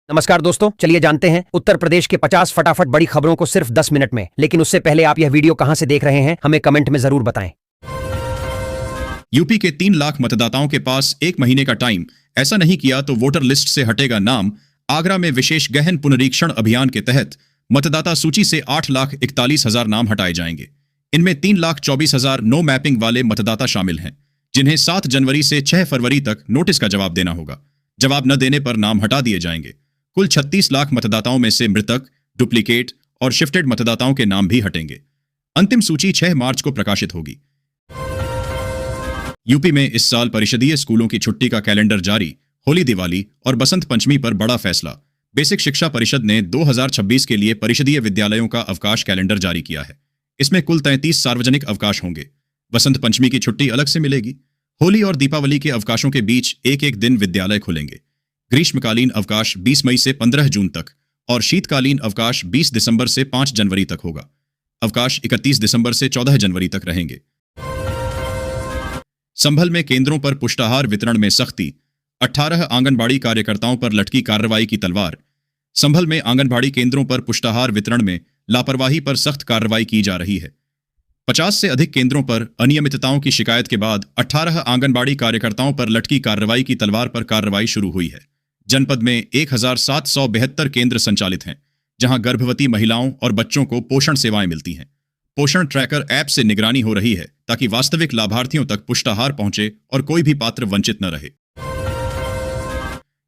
नमस्कार दोस्तों, चलिए जानते हैं उत्तर प्रदेश के 50 फटाफट बड़ी खबरों को सिर्फ 10 मिनट में। लेकिन उससे पहले आप यह वीडियो कहां से देख रहे हैं हमें कमेंट में जरूर बताएं। यूपी के 3 लाख मतदाताओं के पास 1 महीने का टाइम। ऐसा नहीं किया तो वोटर लिस्ट से हटेगा नाम। आगरा में विशेष गहन पुनरीक्षण अभियान के तहत मतदाता सूची से 8,41,000 नाम हटाए जाएंगे। इनमें 3,24,000 नो मैपिंग वाले मतदाता शामिल हैं, जिन्हें 7 जनवरी से 6 फरवरी तक नोटिस का जवाब देना होगा। जवाब न देने पर नाम हटा दिए जाएंगे। कुल 36 लाख मतदाताओं में से मृतक, डुप्लीकेट और शिफ्टेड मतदाताओं के नाम भी हटेंगे। अंतिम सूची 6 मार्च को प्रकाशित होगी। यूपी में इस साल परिषदीय स्कूलों की छुट्टी का कैलेंडर जारी। होली, दिवाली और बसंत पंचमी पर बड़ा फैसला। बेसिक शिक्षा परिषद ने 2026 के लिए परिषदीय विद्यालयों का अवकाश कैलेंडर जारी किया है। इसमें कुल 33 सार्वजनिक अवकाश होंगे। बसंत पंचमी की छुट्टी अलग से मिलेगी। होली और दीपावली के अवकाशों के बीच एक एक दिन विद्यालय खुलेंगे। ग्रीष्मकालीन अवकाश 20 मई से 15 जून तक और शीतकालीन अवकाश 20 दिसंबर से 5 जनवरी तक होगा। अवकाश 31 दिसंबर से 14 जनवरी तक रहेंगे। संभल में केंद्रों पर पुष्टाहार वितरण में सख्ती। 18 आंगनबाड़ी कार्यकर्ताओं पर लटकी कार्रवाई की तलवार। संभल में आंगनबाड़ी केंद्रों पर पुष्टाहार वितरण में लापरवाही पर सख्त कार्रवाई की जा रही है। 50 से अधिक केंद्रों पर अनियमितताओं की शिकायत के बाद 18 आंगनबाड़ी कार्यकर्ताओं पर लटकी कार्रवाई की तलवार पर कार्रवाई शुरू हुई है। जनपद में 1,772 केंद्र संचालित हैं, जहां गर्भवती महिलाओं और बच्चों को पोषण सेवाएं मिलती हैं। पोषण ट्रैकर ऐप से निगरानी हो रही है ताकि वास्तविक लाभार्थियों तक पुष्टाहार पहुंचे और कोई भी पात्र वंचित न रहे।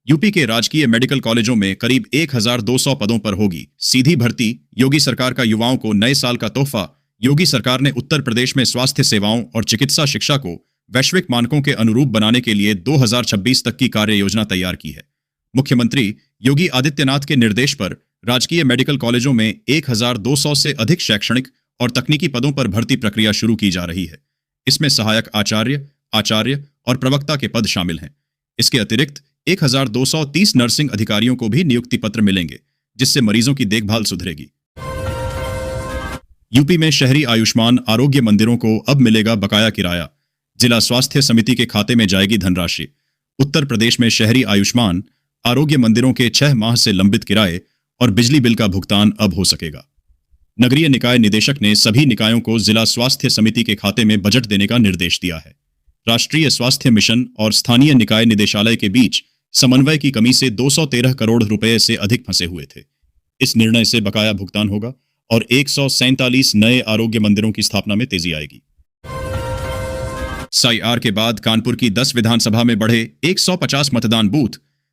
यूपी के राजकीय मेडिकल कॉलेजों में करीब 1,200 पदों पर होगी सीधी भर्ती। योगी सरकार का युवाओं को नए साल का तोहफा। योगी सरकार ने उत्तर प्रदेश में स्वास्थ्य सेवाओं और चिकित्सा शिक्षा को वैश्विक मानकों के अनुरूप बनाने के लिए 2026 तक की कार्य योजना तैयार की है। मुख्यमंत्री योगी आदित्यनाथ के निर्देश पर राजकीय मेडिकल कॉलेजों में 1,200 से अधिक शैक्षणिक और तकनीकी पदों पर भर्ती प्रक्रिया शुरू की जा रही है। इसमें सहायक आचार्य और प्रवक्ता के पद शामिल हैं। इसके अतिरिक्त 1,230 नर्सिंग अधिकारियों को भी नियुक्ति पत्र मिलेंगे, जिससे मरीजों की देखभाल सुधरेगी। यूपी में शहरी आयुष्मान आरोग्य मंदिरों को अब मिलेगा बकाया किराया। जिला स्वास्थ्य समिति के खाते में जाएगी धनराशि। उत्तर प्रदेश में शहरी आयुष्मान आरोग्य मंदिरों के 6 माह से लंबित किराए और बिजली बिल का भुगतान अब हो सकेगा। नगरीय निकाय निदेशक ने सभी निकायों को जिला स्वास्थ्य समिति के खाते में बजट देने का निर्देश दिया है। राष्ट्रीय स्वास्थ्य मिशन और स्थानीय निकाय निदेशालय के बीच समन्वय की कमी से 213 करोड़ रुपए से अधिक फंसे हुए थे। इस निर्णय से बकाया भुगतान होगा और 147 नए आरोग्य मंदिरों की स्थापना में तेजी आएगी। SIR के बाद कानपुर की 10 विधानसभा में बढ़े 150 मतदान बूथ।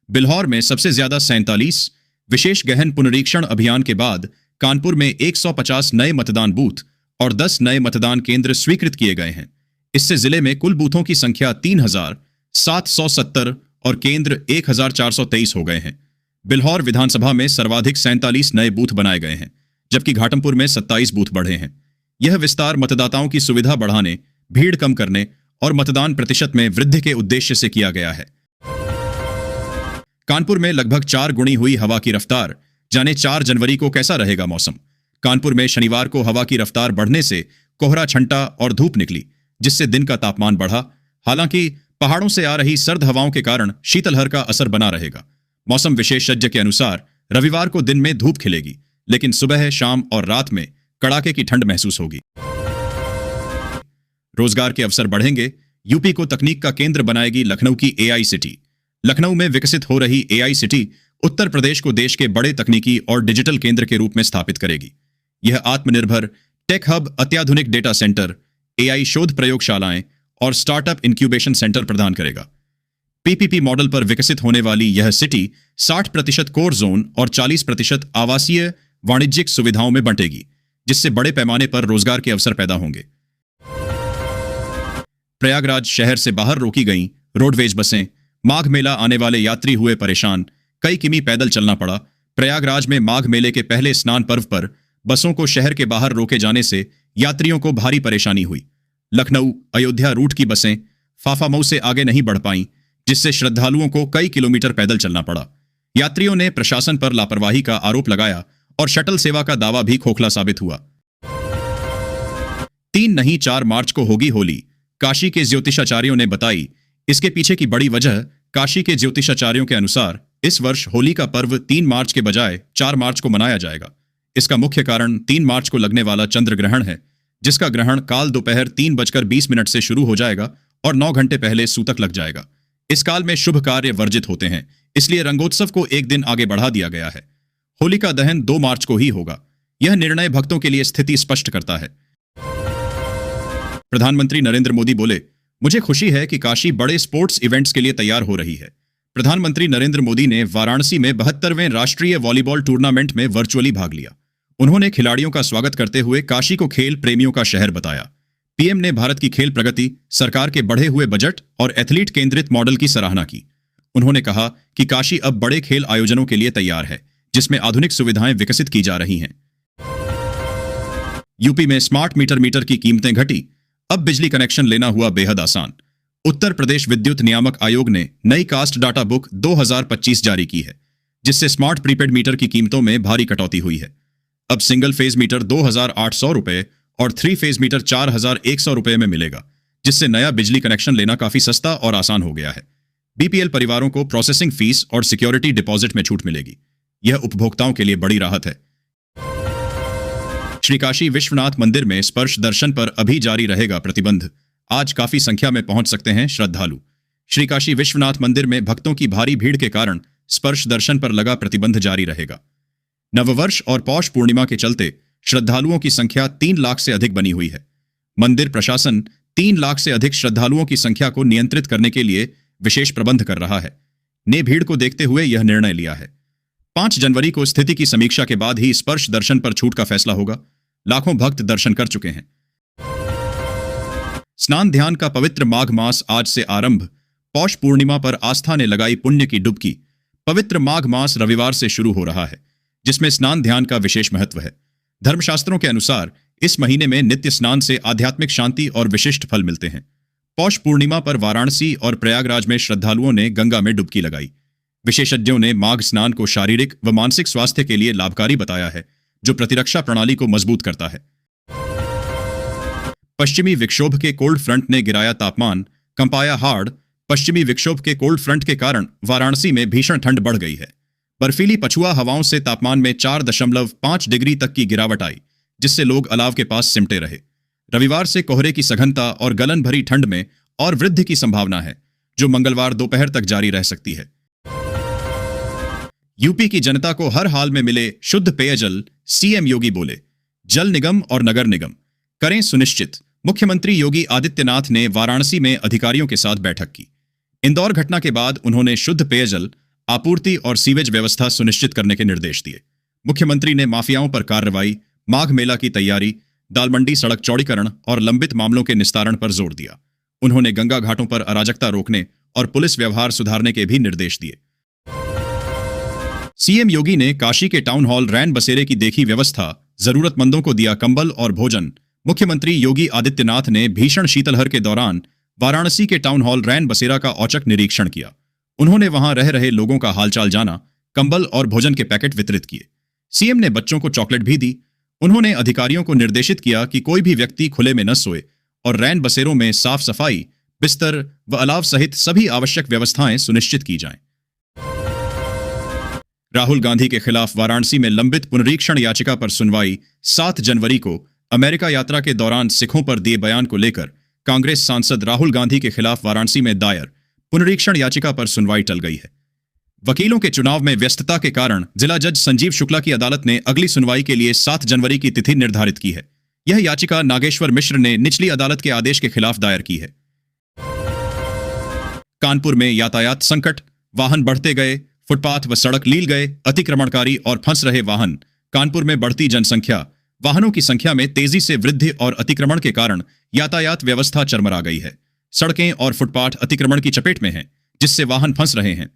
बिल्हौर में सबसे ज्यादा 47। विशेष गहन पुनरीक्षण अभियान के बाद कानपुर में 150 नए मतदान बूथ और 10 नए मतदान केंद्र स्वीकृत किए गए हैं। इससे जिले में कुल बूथों की संख्या 3,770 और केंद्र 1,423 हो गए हैं। बिल्हौर विधानसभा में सर्वाधिक 47 नए बूथ बनाए गए हैं, जबकि घाटमपुर में 27 बूथ बढ़े हैं। यह विस्तार मतदाताओं की सुविधा बढ़ाने, भीड़ कम करने और मतदान प्रतिशत में वृद्धि के उद्देश्य से किया गया है। कानपुर में लगभग 4 गुनी हुई हवा की रफ्तार। जाने 4 जनवरी को कैसा रहेगा मौसम। कानपुर में शनिवार को हवा की रफ्तार बढ़ने से कोहरा छंटा और धूप निकली, जिससे दिन का तापमान बढ़ा। हालांकि पहाड़ों से आ रही सर्द हवाओं के कारण शीतलहर का असर बना रहेगा। मौसम विशेषज्ञ के अनुसार रविवार को दिन में धूप खिलेगी, लेकिन सुबह, शाम और रात में कड़ाके की ठंड महसूस होगी। रोजगार के अवसर बढ़ेंगे। यूपी को तकनीक का केंद्र बनाएगी लखनऊ की AI सिटी। लखनऊ में विकसित हो रही AI सिटी उत्तर प्रदेश को देश के बड़े तकनीकी और डिजिटल केंद्र के रूप में स्थापित करेगी। यह आत्मनिर्भर टेक हब, अत्याधुनिक डेटा सेंटर, AI शोध प्रयोगशालाएं और स्टार्टअप इंक्यूबेशन सेंटर प्रदान करेगा। PPP मॉडल पर विकसित होने वाली यह सिटी 60% कोर जोन और 40% आवासीय वाणिज्यिक सुविधाओं में बंटेगी, जिससे बड़े पैमाने पर रोजगार के अवसर पैदा होंगे। प्रयागराज शहर से बाहर रोकी गईं रोडवेज बसें। माघ मेला आने वाले यात्री हुए परेशान। कई किमी पैदल चलना पड़ा। प्रयागराज में माघ मेले के पहले स्नान पर्व पर बसों को शहर के बाहर रोके जाने से यात्रियों को भारी परेशानी हुई। लखनऊ अयोध्या रूट की बसें फाफामऊ से आगे नहीं बढ़ पाईं, जिससे श्रद्धालुओं को कई किलोमीटर पैदल चलना पड़ा। यात्रियों ने प्रशासन पर लापरवाही का आरोप लगाया और शटल सेवा का दावा भी खोखला साबित हुआ। 3 नहीं 4 मार्च को होगी होली। काशी के ज्योतिषाचार्यों ने बताई। इसके पीछे की बड़ी वजह काशी के ज्योतिषाचार्यों के अनुसार इस वर्ष होली का पर्व 3 मार्च के बजाय 4 मार्च को मनाया जाएगा। इसका मुख्य कारण 3 मार्च को लगने वाला चंद्र ग्रहण है, जिसका ग्रहण काल दोपहर 3:20 से शुरू हो जाएगा और 9 घंटे पहले सूतक लग जाएगा। इस काल में शुभ कार्य वर्जित होते हैं, इसलिए रंगोत्सव को एक दिन आगे बढ़ा दिया गया है। होलिका दहन 2 मार्च को ही होगा। यह निर्णय भक्तों के लिए स्थिति स्पष्ट करता है। प्रधानमंत्री नरेंद्र मोदी बोले, मुझे खुशी है कि काशी बड़े स्पोर्ट्स इवेंट्स के लिए तैयार हो रही है। प्रधानमंत्री नरेंद्र मोदी ने वाराणसी में 72वें राष्ट्रीय वॉलीबॉल टूर्नामेंट में वर्चुअली भाग लिया। उन्होंने खिलाड़ियों का स्वागत करते हुए काशी को खेल प्रेमियों का शहर बताया। पीएम ने भारत की खेल प्रगति, सरकार के बढ़े हुए बजट और एथलीट केंद्रित मॉडल की सराहना की। उन्होंने कहा कि काशी अब बड़े खेल आयोजनों के लिए तैयार है, जिसमें आधुनिक सुविधाएं विकसित की जा रही हैं। यूपी में स्मार्ट मीटर की कीमतें घटी, अब बिजली कनेक्शन लेना हुआ बेहद आसान। उत्तर प्रदेश विद्युत नियामक आयोग ने नई कास्ट डाटा बुक 2025 जारी की है, जिससे स्मार्ट प्रीपेड मीटर की कीमतों में भारी कटौती हुई है। अब सिंगल फेज मीटर 2,800 रुपए और 3 फेज मीटर 4,100 रुपए में मिलेगा, जिससे नया बिजली कनेक्शन लेना काफी सस्ता और आसान हो गया है। बीपीएल परिवारों को प्रोसेसिंग फीस और सिक्योरिटी डिपॉजिट में छूट मिलेगी। यह उपभोक्ताओं के लिए बड़ी राहत है। श्री काशी विश्वनाथ मंदिर में स्पर्श दर्शन पर अभी जारी रहेगा प्रतिबंध। आज काफी संख्या में पहुंच सकते हैं श्रद्धालु। श्री काशी विश्वनाथ मंदिर में भक्तों की भारी भीड़ के कारण स्पर्श दर्शन पर लगा प्रतिबंध जारी रहेगा। नववर्ष और पौष पूर्णिमा के चलते श्रद्धालुओं की संख्या 3 लाख से अधिक बनी हुई है। मंदिर प्रशासन 3 लाख से अधिक श्रद्धालुओं की संख्या को नियंत्रित करने के लिए विशेष प्रबंध कर रहा है। ने भीड़ को देखते हुए यह निर्णय लिया है। 5 जनवरी को स्थिति की समीक्षा के बाद ही स्पर्श दर्शन पर छूट का फैसला होगा। लाखों भक्त दर्शन कर चुके हैं। स्नान ध्यान का पवित्र माघ मास आज से आरंभ। पौष पूर्णिमा पर आस्था ने लगाई पुण्य की डुबकी। पवित्र माघ मास रविवार से शुरू हो रहा है, जिसमें स्नान ध्यान का विशेष महत्व है। धर्मशास्त्रों के अनुसार इस महीने में नित्य स्नान से आध्यात्मिक शांति और विशिष्ट फल मिलते हैं। पौष पूर्णिमा पर वाराणसी और प्रयागराज में श्रद्धालुओं ने गंगा में डुबकी लगाई। विशेषज्ञों ने माघ स्नान को शारीरिक व मानसिक स्वास्थ्य के लिए लाभकारी बताया है, जो प्रतिरक्षा प्रणाली को मजबूत करता है। पश्चिमी विक्षोभ के कोल्ड फ्रंट ने गिराया तापमान, कंपाया हाड़। पश्चिमी विक्षोभ के कोल्ड फ्रंट के कारण वाराणसी में भीषण ठंड बढ़ गई है। बर्फीली पछुआ हवाओं से तापमान में 4.5 डिग्री तक की गिरावट आई, जिससे लोग अलाव के पास सिमटे रहे। रविवार से कोहरे की सघनता और गलन भरी ठंड में और वृद्धि की संभावना है, जो मंगलवार दोपहर तक जारी रह सकती है। यूपी की जनता को हर हाल में मिले शुद्ध पेयजल, सीएम योगी बोले। जल निगम और नगर निगम करें सुनिश्चित। मुख्यमंत्री योगी आदित्यनाथ ने वाराणसी में अधिकारियों के साथ बैठक की। इंदौर घटना के बाद उन्होंने शुद्ध पेयजल आपूर्ति और सीवेज व्यवस्था सुनिश्चित करने के निर्देश दिए। मुख्यमंत्री ने माफियाओं पर कार्रवाई, माघ मेला की तैयारी, दालमंडी सड़क चौड़ीकरण और लंबित मामलों के निस्तारण पर जोर दिया। उन्होंने गंगा घाटों पर अराजकता रोकने और पुलिस व्यवहार सुधारने के भी निर्देश दिए। सीएम योगी ने काशी के टाउन हॉल रैन बसेरे की देखी व्यवस्था, जरूरतमंदों को दिया कंबल और भोजन। मुख्यमंत्री योगी आदित्यनाथ ने भीषण शीतलहर के दौरान वाराणसी के टाउन हॉल रैन बसेरा का औचक निरीक्षण किया। उन्होंने वहां रह रहे लोगों का हालचाल जाना, कंबल और भोजन के पैकेट वितरित किए। सीएम ने बच्चों को चॉकलेट भी दी। उन्होंने अधिकारियों को निर्देशित किया कि कोई भी व्यक्ति खुले में न सोए और रैन बसेरों में साफ सफाई, बिस्तर व अलाव सहित सभी आवश्यक व्यवस्थाएं सुनिश्चित की जाएं। राहुल गांधी के खिलाफ वाराणसी में लंबित पुनरीक्षण याचिका पर सुनवाई 7 जनवरी को। अमेरिका यात्रा के दौरान सिखों पर दिए बयान को लेकर कांग्रेस सांसद राहुल गांधी के खिलाफ वाराणसी में दायर पुनरीक्षण याचिका पर सुनवाई टल गई है। वकीलों के चुनाव में व्यस्तता के कारण जिला जज संजीव शुक्ला की अदालत ने अगली सुनवाई के लिए 7 जनवरी की तिथि निर्धारित की है। यह याचिका नागेश्वर मिश्र ने निचली अदालत के आदेश के खिलाफ दायर की है। कानपुर में यातायात संकट, वाहन बढ़ते गए, फुटपाथ व सड़क लील गए, अतिक्रमणकारी और फंस रहे वाहन। कानपुर में बढ़ती जनसंख्या, वाहनों की संख्या में तेजी से वृद्धि और अतिक्रमण के कारण यातायात व्यवस्था चरमरा गई है। सड़कें और फुटपाथ अतिक्रमण की चपेट में हैं, जिससे वाहन फंस रहे हैं।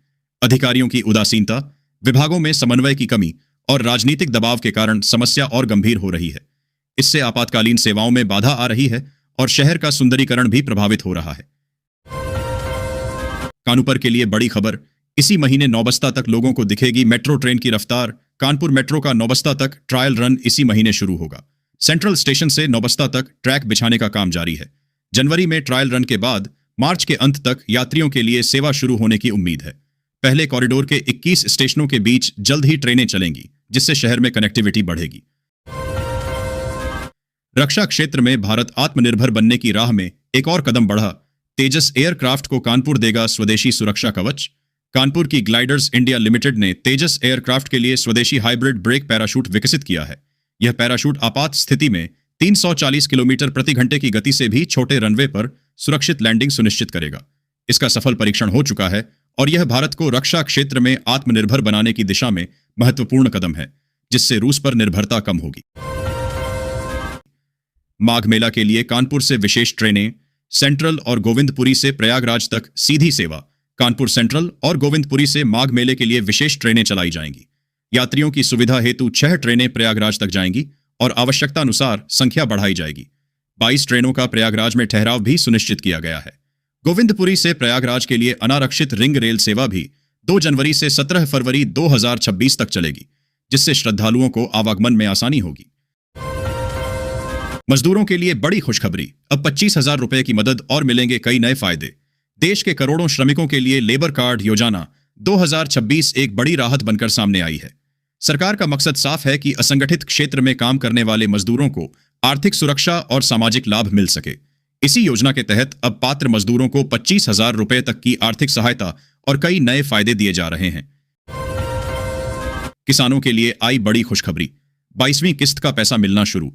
अधिकारियों की उदासीनता, विभागों में समन्वय की कमी और राजनीतिक दबाव के कारण समस्या और गंभीर हो रही है। इससे आपातकालीन सेवाओं में बाधा आ रही है और शहर का सुंदरीकरण भी प्रभावित हो रहा है। कानपुर के लिए बड़ी खबर, इसी महीने नौबस्ता तक लोगों को दिखेगी मेट्रो ट्रेन की रफ्तार। कानपुर मेट्रो का नौबस्ता तक ट्रायल रन इसी महीने शुरू होगा। सेंट्रल स्टेशन से नौबस्ता तक ट्रैक बिछाने का काम जारी है। जनवरी में ट्रायल रन के बाद मार्च के अंत तक यात्रियों के लिए सेवा शुरू होने की उम्मीद है। पहले कॉरिडोर के 21 स्टेशनों के बीच जल्द ही ट्रेनें चलेंगी, जिससे शहर में कनेक्टिविटी बढ़ेगी। रक्षा क्षेत्र में भारत आत्मनिर्भर बनने की राह में एक और कदम बढ़ा। तेजस एयरक्राफ्ट को कानपुर देगा स्वदेशी सुरक्षा कवच। कानपुर की ग्लाइडर्स इंडिया लिमिटेड ने तेजस एयरक्राफ्ट के लिए स्वदेशी हाइब्रिड ब्रेक पैराशूट विकसित किया है। यह पैराशूट आपात स्थिति में 340 किलोमीटर प्रति घंटे की गति से भी छोटे रनवे पर सुरक्षित लैंडिंग सुनिश्चित करेगा। इसका सफल परीक्षण हो चुका है और यह भारत को रक्षा क्षेत्र में आत्मनिर्भर बनाने की दिशा में महत्वपूर्ण कदम है, जिससे रूस पर निर्भरता कम होगी। माघ मेला के लिए कानपुर से विशेष ट्रेनें, सेंट्रल और गोविंदपुरी से प्रयागराज तक सीधी सेवा। कानपुर सेंट्रल और गोविंदपुरी से माघ मेले के लिए विशेष ट्रेनें चलाई जाएंगी। यात्रियों की सुविधा हेतु 6 ट्रेनें प्रयागराज तक जाएंगी और आवश्यकता अनुसार संख्या बढ़ाई जाएगी। 22 ट्रेनों का प्रयागराज में ठहराव भी सुनिश्चित किया गया है। गोविंदपुरी से प्रयागराज के लिए अनारक्षित रिंग रेल सेवा भी 2 जनवरी से 17 फरवरी 2026 तक चलेगी, जिससे श्रद्धालुओं को आवागमन में आसानी होगी। मजदूरों के लिए बड़ी खुशखबरी, अब 25,000 रुपए की मदद और मिलेंगे कई नए फायदे। देश के करोड़ों श्रमिकों के लिए लेबर कार्ड योजना 2026 एक बड़ी राहत बनकर सामने आई है। सरकार का मकसद साफ है कि असंगठित क्षेत्र में काम करने वाले मजदूरों को आर्थिक सुरक्षा और सामाजिक लाभ मिल सके। इसी योजना के तहत अब पात्र मजदूरों को 25,000 रुपए तक की आर्थिक सहायता और कई नए फायदे दिए जा रहे हैं। किसानों के लिए आई बड़ी खुशखबरी, 22वीं किस्त का पैसा मिलना शुरू।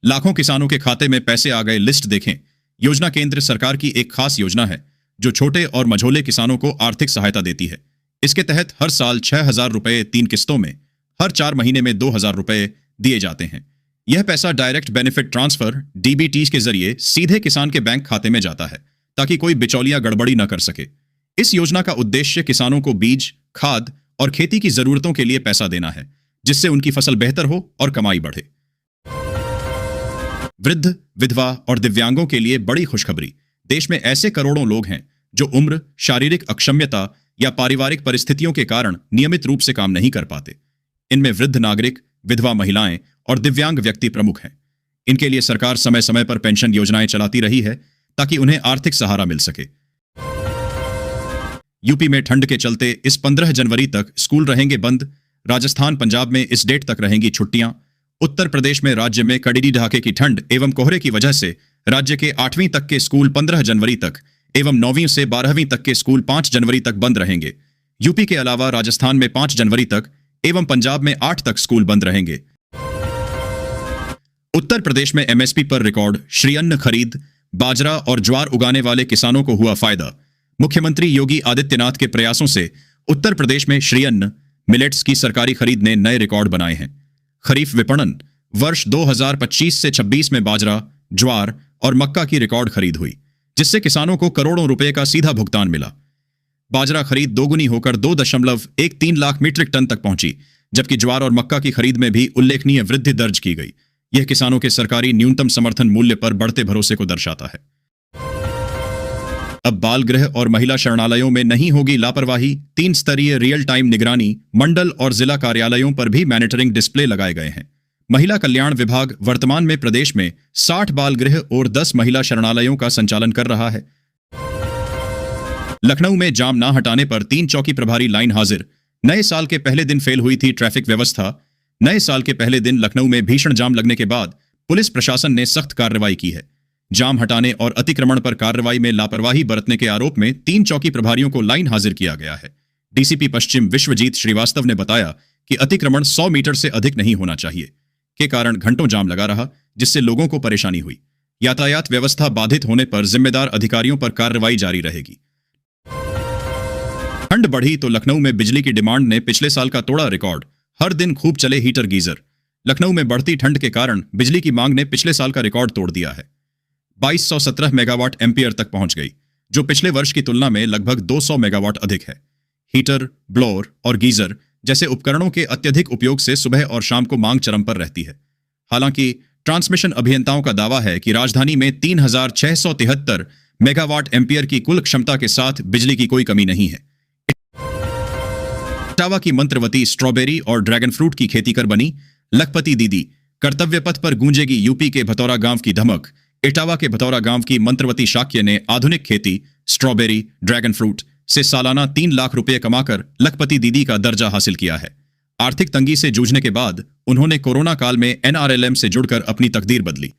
लाखों किसानों के खाते में पैसे आ गए, लिस्ट देखें। योजना केंद्र सरकार की एक खास योजना है जो छोटे और मझोले किसानों को आर्थिक सहायता देती है। इसके तहत हर साल 6,000 रुपए 3 किस्तों में हर 4 महीने में 2,000 रुपए दिए जाते हैं। यह पैसा डायरेक्ट बेनिफिट ट्रांसफर डीबीटी के जरिए सीधे किसान के बैंक खाते में जाता है, ताकि कोई बिचौलिया गड़बड़ी न कर सके। इस योजना का उद्देश्य किसानों को बीज, खाद और खेती की जरूरतों के लिए पैसा देना है, जिससे उनकी फसल बेहतर हो और कमाई बढ़े। वृद्ध, विधवा और दिव्यांगों के लिए बड़ी खुशखबरी। देश में ऐसे करोड़ों लोग हैं जो उम्र, शारीरिक अक्षमता या पारिवारिक परिस्थितियों के कारण नियमित रूप से काम नहीं कर पाते। इनमें वृद्ध नागरिक, विधवा महिलाएं और दिव्यांग व्यक्ति प्रमुख हैं। इनके लिए सरकार समय समय पर पेंशन योजनाएं चलाती रही है ताकि उन्हें आर्थिक सहारा मिल सके। यूपी में ठंड के चलते इस 15 जनवरी तक स्कूल रहेंगे बंद। राजस्थान, पंजाब में इस डेट तक रहेंगी छुट्टियां। उत्तर प्रदेश में राज्य में कड़ीडी ढाके की ठंड एवं कोहरे की वजह से राज्य के 8वीं तक के स्कूल 15 जनवरी तक एवं 9वीं से 12वीं तक के स्कूल 5 जनवरी तक बंद रहेंगे। यूपी के अलावा राजस्थान में 5 जनवरी तक एवं पंजाब में 8 तक स्कूल बंद रहेंगे। उत्तर प्रदेश में एमएसपी पर रिकॉर्ड श्री अन्न खरीद। बाजरा और ज्वार उगाने वाले किसानों को हुआ फायदा। मुख्यमंत्री योगी आदित्यनाथ के प्रयासों से उत्तर प्रदेश में श्री अन्न मिलेट्स की सरकारी खरीद ने नए रिकॉर्ड बनाए हैं। खरीफ विपणन वर्ष 2025 से 26 में बाजरा, ज्वार और मक्का की रिकॉर्ड खरीद हुई, जिससे किसानों को करोड़ों रुपए का सीधा भुगतान मिला। बाजरा खरीद दोगुनी होकर 2.13 लाख मीट्रिक टन तक पहुंची, जबकि ज्वार और मक्का की खरीद में भी उल्लेखनीय वृद्धि दर्ज की गई। यह किसानों के सरकारी न्यूनतम समर्थन मूल्य पर बढ़ते भरोसे को दर्शाता है। अब बाल गृह और महिला शरणालयों में नहीं होगी लापरवाही। 3 स्तरीय रियल टाइम निगरानी। मंडल और जिला कार्यालयों पर भी मॉनिटरिंग डिस्प्ले लगाए गए हैं। महिला कल्याण विभाग वर्तमान में प्रदेश में 60 बाल गृह और 10 महिला शरणालयों का संचालन कर रहा है। लखनऊ में जाम ना हटाने पर 3 चौकी प्रभारी लाइन हाजिर। नए साल के पहले दिन फेल हुई थी ट्रैफिक व्यवस्था। नए साल के पहले दिन लखनऊ में भीषण जाम लगने के बाद पुलिस प्रशासन ने सख्त कार्रवाई की है। जाम हटाने और अतिक्रमण पर कार्रवाई में लापरवाही बरतने के आरोप में 3 चौकी प्रभारियों को लाइन हाजिर किया गया है। डीसीपी पश्चिम विश्वजीत श्रीवास्तव ने बताया कि अतिक्रमण 100 मीटर से अधिक नहीं होना चाहिए, के कारण घंटों जाम लगा रहा, जिससे लोगों को परेशानी हुई। यातायात व्यवस्था बाधित होने पर जिम्मेदार अधिकारियों पर कार्रवाई जारी रहेगी। ठंड बढ़ी तो लखनऊ में बिजली की डिमांड ने पिछले साल का तोड़ा रिकॉर्ड। हर दिन खूब चले हीटर गीजर। लखनऊ में बढ़ती ठंड के कारण बिजली की मांग ने पिछले साल का रिकॉर्ड तोड़ दिया है। 2217 मेगावाट एम्पियर तक पहुंच गई, जो पिछले वर्ष की तुलना में लगभग 200 मेगावाट अधिक है। हीटर, ब्लोअर और गीजर जैसे उपकरणों के अत्यधिक उपयोग से सुबह और शाम को मांग चरम पर रहती है। हालांकि ट्रांसमिशन अभियंताओं का दावा है कि राजधानी में 3673 मेगावाट एम्पियर की कुल क्षमता के साथ बिजली की कोई कमी नहीं है। इटावा की मंत्रवती स्ट्रॉबेरी और ड्रैगन फ्रूट की खेती कर बनी लखपति दीदी। कर्तव्य पथ पर गूंजेगी यूपी के भतौरा गांव की धमक। इटावा के भतौरा गांव की मंत्रवती शाक्य ने आधुनिक खेती, स्ट्रॉबेरी, ड्रैगन फ्रूट, से सालाना 3 लाख रुपए कमाकर लखपति दीदी का दर्जा हासिल किया है। आर्थिक तंगी से जूझने के बाद उन्होंने कोरोना काल में NRLM से जुड़कर अपनी तकदीर बदली।